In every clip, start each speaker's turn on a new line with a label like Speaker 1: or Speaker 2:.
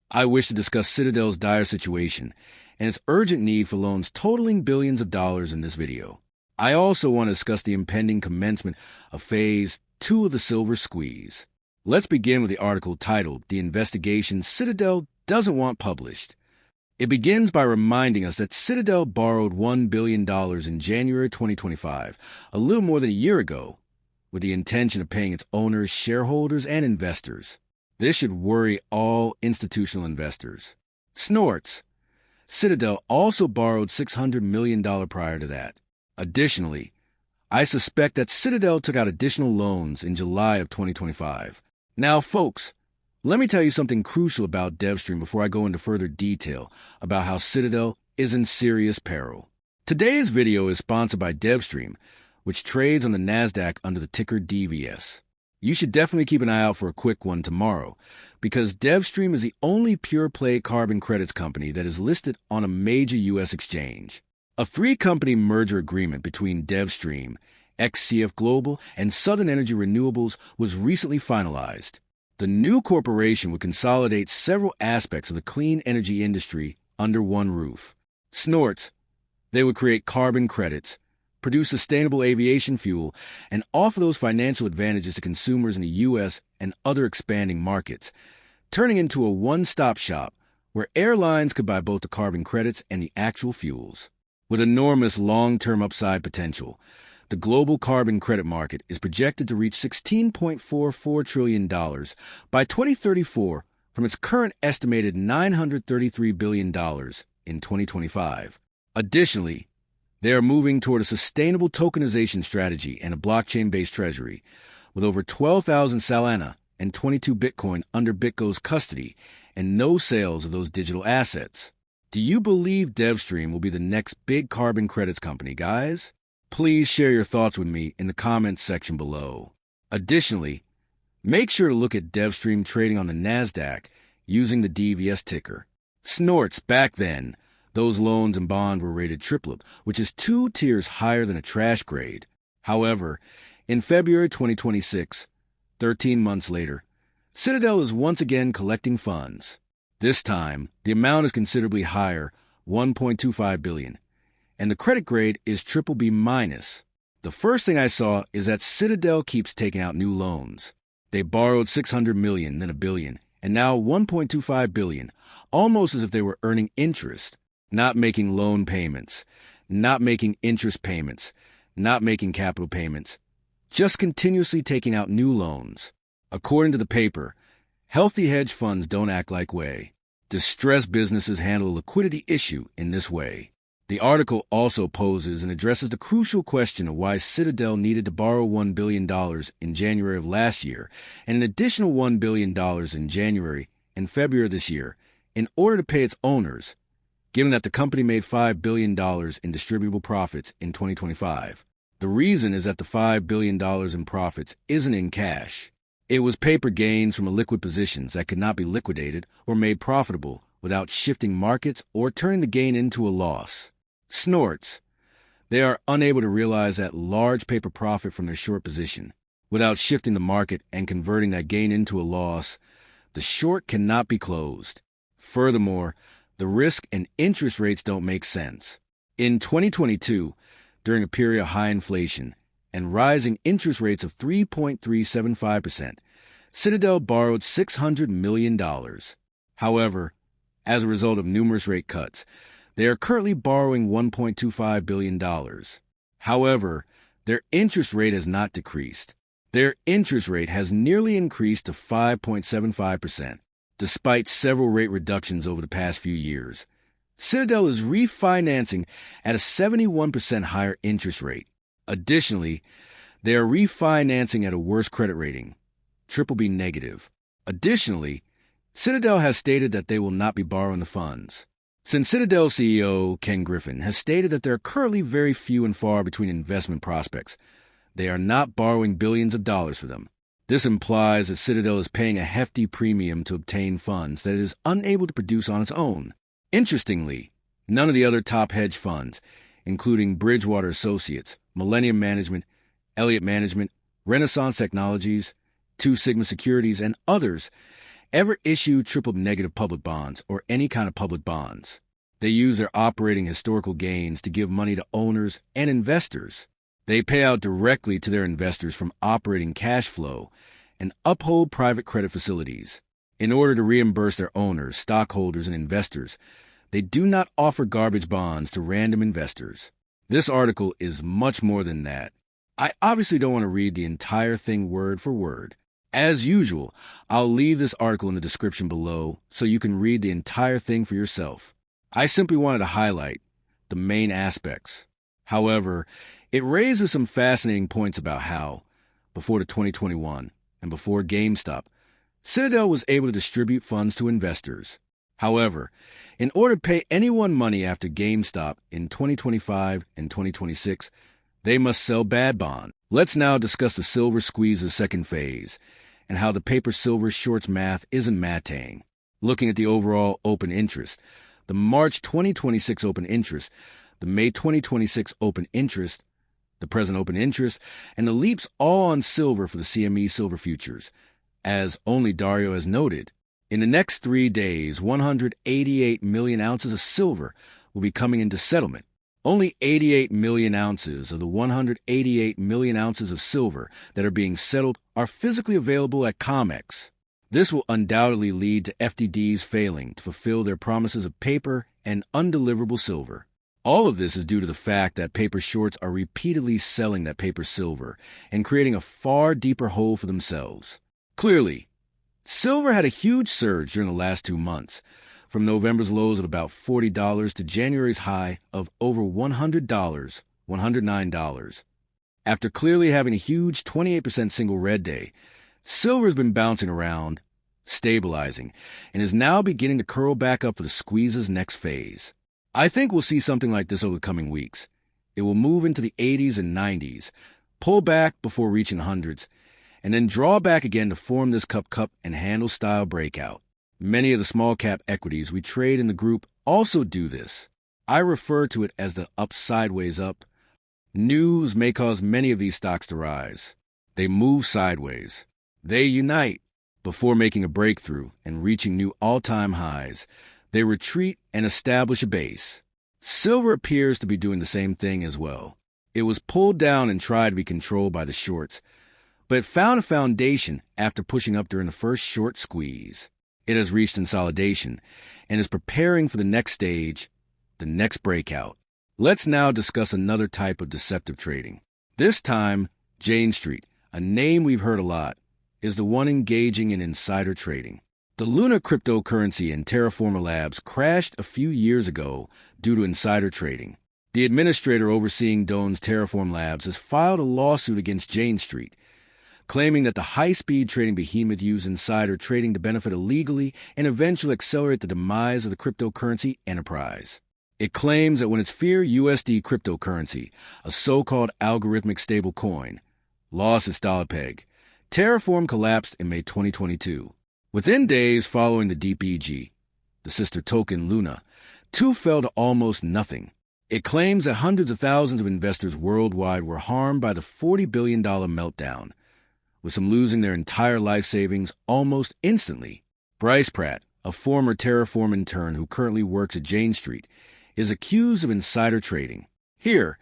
Speaker 1: I wish to discuss Citadel's dire situation and its urgent need for loans totaling billions of dollars in this video. I also want to discuss the impending commencement of Phase 2 of the Silver Squeeze. Let's begin with the article titled, "The Investigation Citadel Doesn't Want Published." It begins by reminding us that Citadel borrowed $1 billion in January 2025, a little more than a year ago, with the intention of paying its owners, shareholders, and investors. This should worry all institutional investors. Snorts. Citadel also borrowed $600 million prior to that. Additionally, I suspect that Citadel took out additional loans in July of 2025. Now, folks, let me tell you something crucial about DevStream before I go into further detail about how Citadel is in serious peril. Today's video is sponsored by DevStream, which trades on the NASDAQ under the ticker DVS. You should definitely keep an eye out for a quick one tomorrow, because DevStream is the only pure-play carbon credits company that is listed on a major U.S. exchange. A three-company merger agreement between DevStream, XCF Global, and Southern Energy Renewables was recently finalized. The new corporation would consolidate several aspects of the clean energy industry under one roof. Snorts. They would create carbon credits, produce sustainable aviation fuel, and offer those financial advantages to consumers in the U.S. and other expanding markets, turning into a one-stop shop where airlines could buy both the carbon credits and the actual fuels. With enormous long-term upside potential, the global carbon credit market is projected to reach $16.44 trillion by 2034 from its current estimated $933 billion in 2025. Additionally, they are moving toward a sustainable tokenization strategy and a blockchain-based treasury, with over 12,000 Solana and 22 Bitcoin under BitGo's custody and no sales of those digital assets. Do you believe DevStream will be the next big carbon credits company, guys? Please share your thoughts with me in the comments section below. Additionally, make sure to look at DevStream trading on the NASDAQ using the DVS ticker. Snorts. Back then, those loans and bonds were rated AAA, which is 2 tiers higher than a trash grade. However, in February 2026, 13 months later, Citadel is once again collecting funds. This time, the amount is considerably higher, $1.25 billion, and the credit grade is BBB-. The first thing I saw is that Citadel keeps taking out new loans. They borrowed $600 million, then $1 billion, and now $1.25 billion, almost as if they were earning interest, not making loan payments, not making interest payments, not making capital payments, just continuously taking out new loans. According to the paper, healthy hedge funds don't act like way. Distressed businesses handle a liquidity issue in this way. The article also poses and addresses the crucial question of why Citadel needed to borrow $1 billion in January of last year and an additional $1 billion in January and February of this year in order to pay its owners, given that the company made $5 billion in distributable profits in 2025. The reason is that the $5 billion in profits isn't in cash. It was paper gains from illiquid positions that could not be liquidated or made profitable without shifting markets or turning the gain into a loss. Snorts. They are unable to realize that large paper profit from their short position. Without shifting the market and converting that gain into a loss, the short cannot be closed. Furthermore, the risk and interest rates don't make sense. In 2022, during a period of high inflation and rising interest rates of 3.375%, Citadel borrowed $600 million. However, as a result of numerous rate cuts, they are currently borrowing $1.25 billion. However, their interest rate has not decreased. Their interest rate has nearly increased to 5.75%, despite several rate reductions over the past few years. Citadel is refinancing at a 71% higher interest rate. Additionally, they are refinancing at a worse credit rating, BBB negative. Additionally, Citadel has stated that they will not be borrowing the funds. Since Citadel CEO Ken Griffin has stated that there are currently very few and far between investment prospects, they are not borrowing billions of dollars for them. This implies that Citadel is paying a hefty premium to obtain funds that it is unable to produce on its own. Interestingly, none of the other top hedge funds, including Bridgewater Associates, Millennium Management, Elliott Management, Renaissance Technologies, Two Sigma Securities, and others, ever issue triple negative public bonds or any kind of public bonds. They use their operating historical gains to give money to owners and investors. They pay out directly to their investors from operating cash flow and uphold private credit facilities. In order to reimburse their owners, stockholders, and investors, they do not offer garbage bonds to random investors. This article is much more than that. I obviously don't want to read the entire thing word for word. As usual, I'll leave this article in the description below so you can read the entire thing for yourself. I simply wanted to highlight the main aspects. However, it raises some fascinating points about how, before the 2021 and before GameStop, Citadel was able to distribute funds to investors. However, in order to pay anyone money after GameStop in 2025 and 2026, they must sell bad bonds. Let's now discuss the silver squeeze's second phase and how the paper silver shorts math isn't mathing. Looking at the overall open interest, the March 2026 open interest, the May 2026 open interest, the present open interest, and the leaps all on silver for the CME silver futures. As only Dario has noted, in the next 3 days, 188 million ounces of silver will be coming into settlement. Only 88 million ounces of the 188 million ounces of silver that are being settled are physically available at COMEX. This will undoubtedly lead to FTDs failing to fulfill their promises of paper and undeliverable silver. All of this is due to the fact that paper shorts are repeatedly selling that paper silver and creating a far deeper hole for themselves. Clearly, silver had a huge surge during the last 2 months, from November's lows of about $40 to January's high of over $100, $109. After clearly having a huge 28% single red day, silver has been bouncing around, stabilizing, and is now beginning to curl back up for the squeeze's next phase. I think we'll see something like this over the coming weeks. It will move into the 80s and 90s, pull back before reaching hundreds, and then draw back again to form this cup and handle style breakout. Many of the small cap equities we trade in the group also do this. I refer to it as the up sideways up. News may cause many of these stocks to rise. They move sideways. They unite before making a breakthrough and reaching new all-time highs. They retreat and establish a base. Silver appears to be doing the same thing as well. It was pulled down and tried to be controlled by the shorts, but it found a foundation after pushing up during the first short squeeze. It has reached consolidation and is preparing for the next stage, the next breakout. Let's now discuss another type of deceptive trading. This time, Jane Street, a name we've heard a lot, is the one engaging in insider trading. The Luna cryptocurrency and Terraformer Labs crashed a few years ago due to insider trading. The administrator overseeing Doan's Terraform Labs has filed a lawsuit against Jane Street, claiming that the high-speed trading behemoth used insider trading to benefit illegally and eventually accelerate the demise of the cryptocurrency enterprise. It claims that when its Fear USD cryptocurrency, a so-called algorithmic stable coin, lost its dollar peg, Terraform collapsed in May 2022. Within days following the DPG, the sister token Luna, too fell to almost nothing. It claims that hundreds of thousands of investors worldwide were harmed by the $40 billion meltdown, with some losing their entire life savings almost instantly. Bryce Pratt, a former Terraform intern who currently works at Jane Street, is accused of insider trading. Here,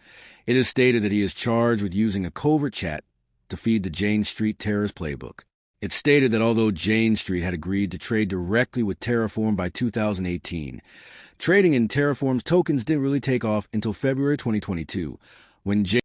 Speaker 1: it is stated that he is charged with using a covert chat to feed the Jane Street terrorist playbook. It's stated that although Jane Street had agreed to trade directly with Terraform by 2018, trading in Terraform's tokens didn't really take off until February 2022, when Jane